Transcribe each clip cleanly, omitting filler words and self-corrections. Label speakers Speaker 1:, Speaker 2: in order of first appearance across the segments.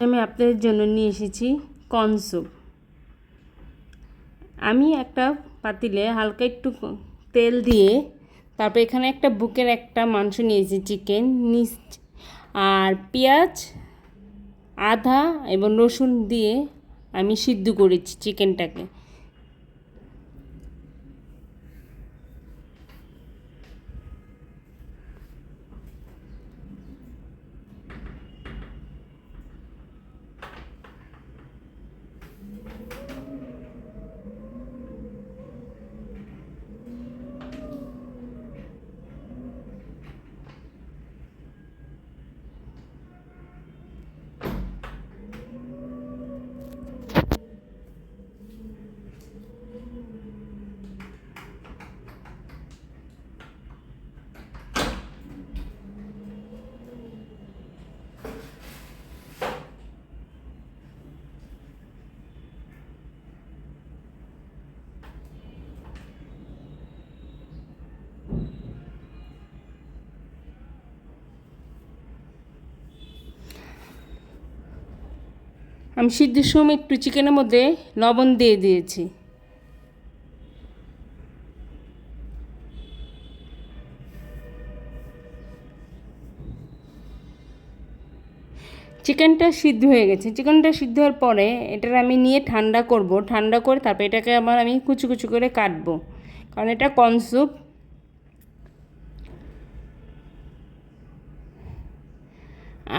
Speaker 1: আমি আপনাদের জন্য নিয়ে এসেছি কর্ন স্যুপ। আমি একটা পাতিলে হালকা একটু তেল দিয়ে তারপর এখানে একটা বুকের একটা মাংস নিয়েছি, চিকেন আর পেঁয়াজ, আদা এবং রসুন দিয়ে আমি সিদ্ধ করেছি চিকেনটাকে। আমি সিদ্ধের সময় একটু চিকেনের মধ্যে লবণ দিয়ে দিয়েছি। চিকেনটা সিদ্ধ হয়ে গেছে। চিকেনটা সিদ্ধ হওয়ার পরে এটার আমি নিয়ে ঠান্ডা করব। ঠান্ডা করে তারপর এটাকে আবার আমি কুচি কুচি করে কাটবো, কারণ এটা কর্ন স্যুপ।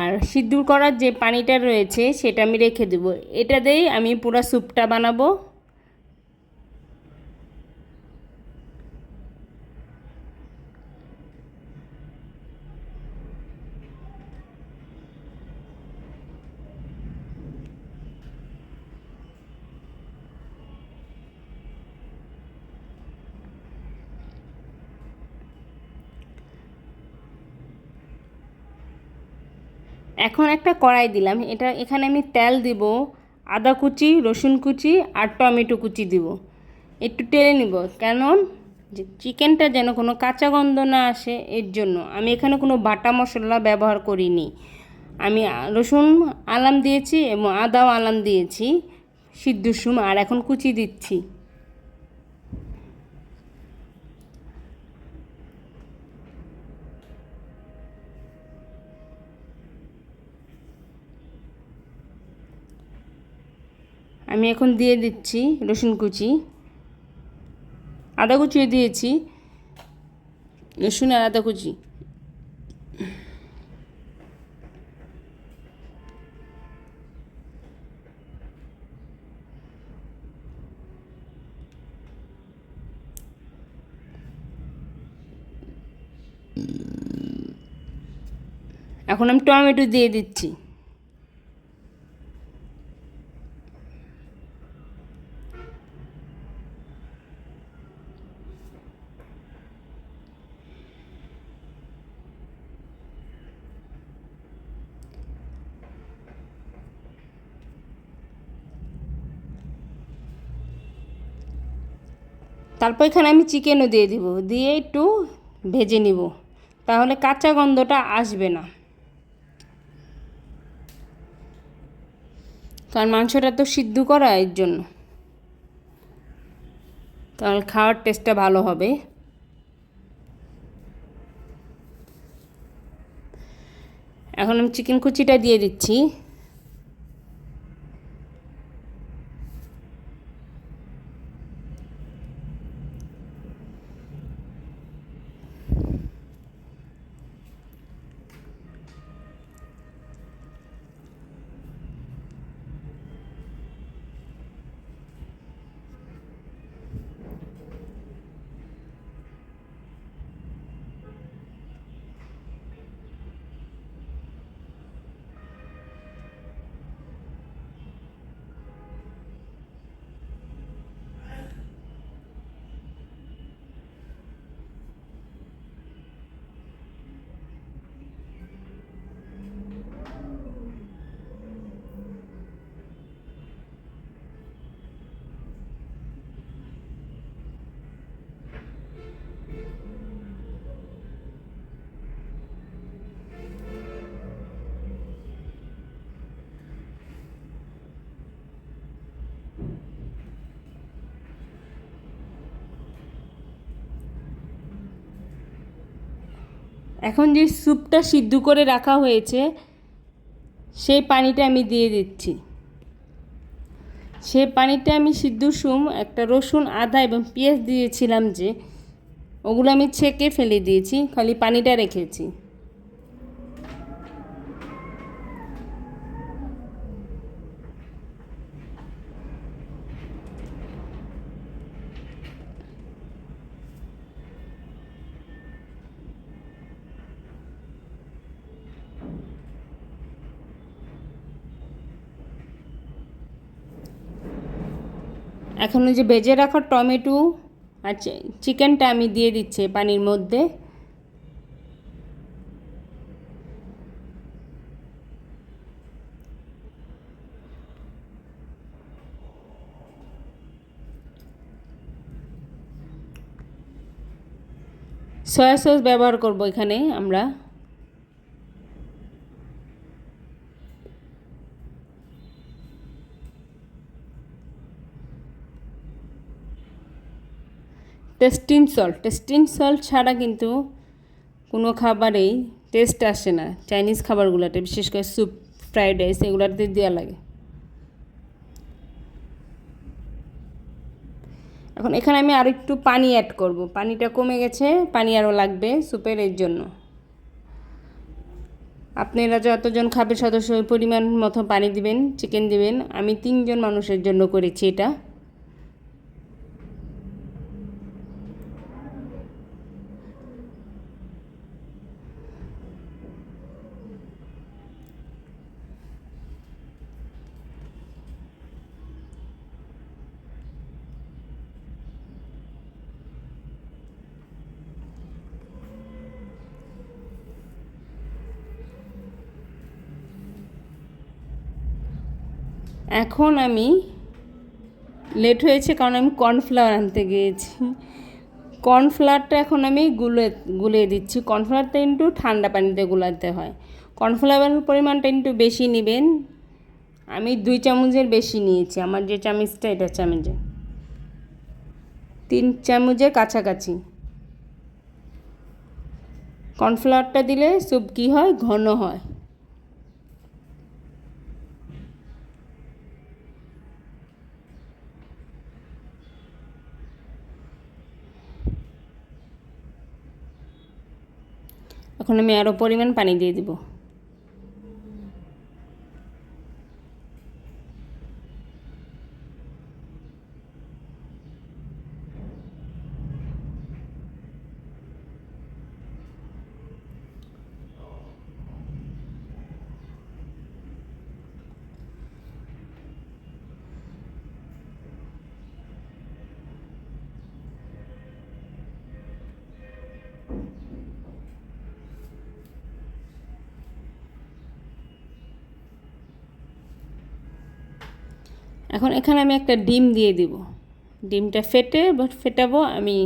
Speaker 1: আর সিদ্ধ করার যে পানিটা রয়েছে সেটা আমি রেখে দেবো। এটা দিয়েই আমি পুরো স্যুপটা বানাবো। এখন একটা কড়াই দিলাম, এখানে আমি তেল দিব, আদা কুচি, রসুন কুচি আর টমেটো কুচি দিব। একটু টেলে নিব, কেন যে চিকেনটা যেন কোনো কাঁচা গন্ধ না আসে, এর জন্য আমি এখানে কোনো বাটা মশলা ব্যবহার করিনি। আমি রসুন আলাম দিয়েছি এবং আদাও আলাম দিয়েছি সিদ্ধর সময়, আর এখন কুচি দিচ্ছি। আমি এখন দিয়ে দিচ্ছি রসুন কুচি, আদা কুচিও দিয়েছি, রসুন আর আদা কুচি। এখন আমি টমেটো দিয়ে দিচ্ছি। তারপর এখানে আমি চিকেনও দিয়ে দিব, দিয়ে একটু ভেজে নিব, তাহলে কাঁচা গন্ধটা আসবে না। কারণ মাংসটা তো সিদ্ধ করা, এর জন্য, তাহলে খাওয়ার টেস্টটা ভালো হবে। এখন আমি চিকেন কুচিটা দিয়ে দিচ্ছি। এখন যে স্যুপটা সিদ্ধ করে রাখা হয়েছে সেই পানিটা আমি দিয়ে দিচ্ছি। সেই পানিটা আমি সিদ্ধ একটা রসুন, আদা এবং পেঁয়াজ দিয়েছিলাম, যে ওগুলো আমি ছেঁকে ফেলে দিয়েছি, খালি পানিটা রেখেছি। এখন ওই যে ভেজে রাখা টমেটো আর চিকেনটা আমি দিয়ে দিচ্ছি পানির মধ্যে। সয়া সস ব্যবহার করব এখানে আমরা। টেস্টিং সল্ট ছাড়া কিন্তু কোনো খাবারেই টেস্ট আসে না। চাইনিজ খাবারগুলোতে, বিশেষ করে স্যুপ, ফ্রাইড রাইস, এগুলোতে দেওয়া লাগে। এখন এখানে আমি আর একটু পানি অ্যাড করব। পানিটা কমে গেছে, পানি আরও লাগবে স্যুপের, এর জন্য। আপনারা যতজন খাবে সদস্য ওই পরিমাণ মতো পানি দিবেন, চিকেন দিবেন। আমি 3 জন মানুষের জন্য করেছি এটা। এখন আমি লেট হয়েছে কারণ আমি কর্নফ্লাওয়ার আনতে গিয়েছি। কর্নফ্লাওয়ারটা এখন আমি গুলিয়ে দিচ্ছি। কর্নফ্লাওয়ারটা কিন্তু ঠান্ডা পানিতে গুলাতে হয়। কর্নফ্লাওয়ারের পরিমাণটা একটু বেশি নেবেন। আমি 2 চামচের বেশি নিয়েছি। আমার যে চামচটা, এটা চামচে 3 চামচের কাছাকাছি। কর্নফ্লাওয়ারটা দিলে স্যুপ কী হয়, ঘন হয়। এখন আমি আরও পরিমাণ পানি দিয়ে দিব। এখন এখানে আমি একটা ডিম দিয়ে দিব। ডিমটা ফেটাবো। আমি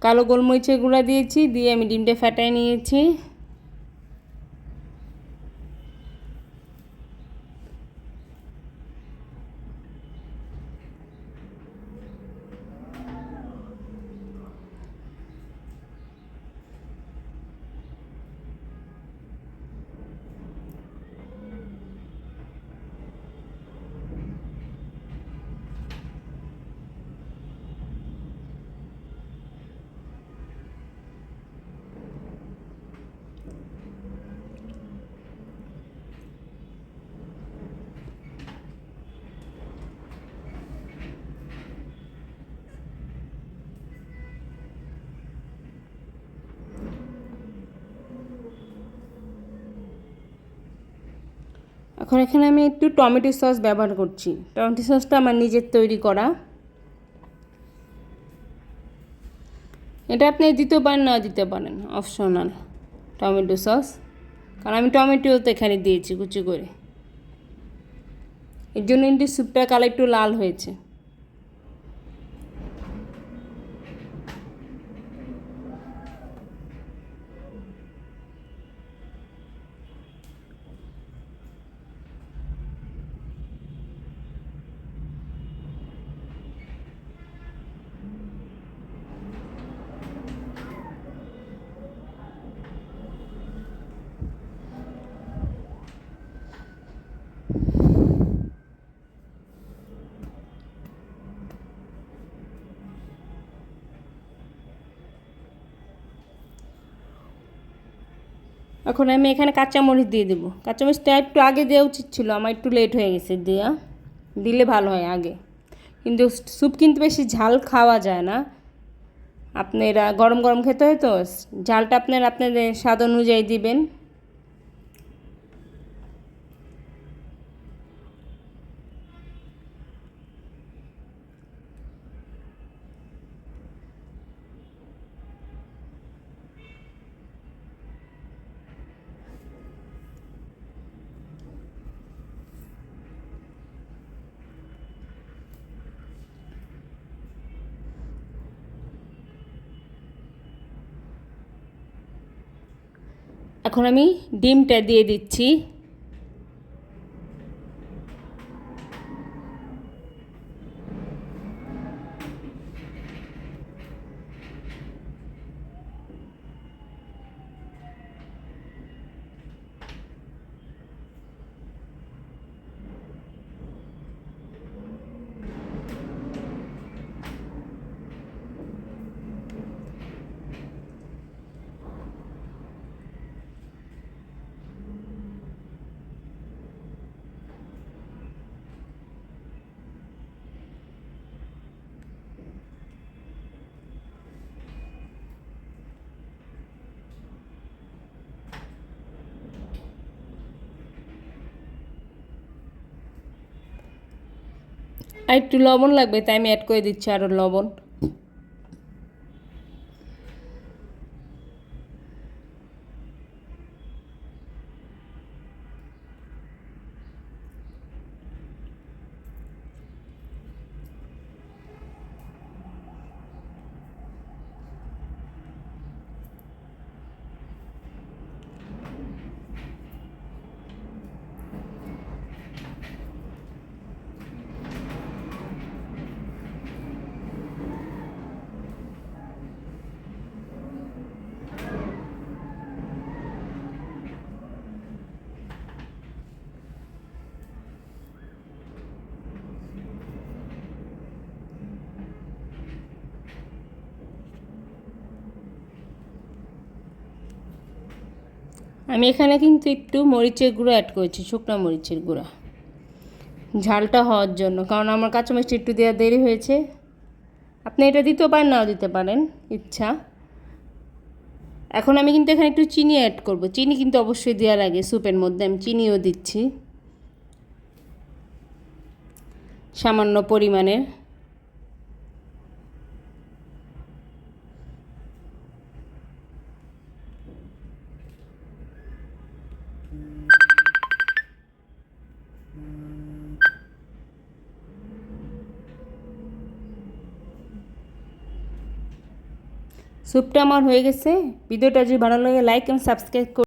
Speaker 1: কালো গোলমরিচের গুঁড়া দিয়েছি, দিয়ে আমি ডিমটা ফেটাই নিয়েছি। এখন এখানে আমি একটু টমেটো সস ব্যবহার করছি। টমেটো সসটা আমার নিজের তৈরি করা। এটা আপনি দিতে পারেন, না দিতে পারেন, অপশনাল টমেটো সস। কারণ আমি টমেটোও তো এখানে দিয়েছি কুচি করে, এর জন্য কিন্তু স্যুপটা কালার একটু লাল হয়েছে। এখন আমি এখানে কাঁচামরিচ দিয়ে দেবো। কাঁচামরিচটা একটু আগে দেওয়া উচিত ছিল, আমার একটু লেট হয়ে গেছে দেওয়া, দিলে ভালো হয় আগে। কিন্তু স্যুপ কিন্তু বেশি ঝাল খাওয়া যায় না, আপনারা গরম গরম খেতে হয় তো, ঝালটা আপনাদের স্বাদ অনুযায়ী দিবেন। এখন আমি ডিমটা দিয়ে দিচ্ছি। আর একটু লবণ লাগবে, তাই আমি অ্যাড করে দিচ্ছি আরও লবণ। আমি এখানে কিন্তু একটু মরিচের গুঁড়ো অ্যাড করেছি, শুকনো মরিচের গুঁড়া, ঝালটা হওয়ার জন্য, কারণ আমার কাঁচামরিচটা একটু দেওয়া দেরি হয়েছে। আপনি এটা দিতেও পারেন, নাও দিতে পারেন, ইচ্ছা। এখন আমি কিন্তু এখানে একটু চিনি অ্যাড করব, চিনি কিন্তু অবশ্যই দেওয়া লাগে স্যুপের মধ্যে, আমি চিনিও দিচ্ছি সামান্য পরিমাণের। স্যুপটা আমার হয়ে গেছে। ভিডিওটা যদি ভালো লাগে লাইক এবং সাবস্ক্রাইব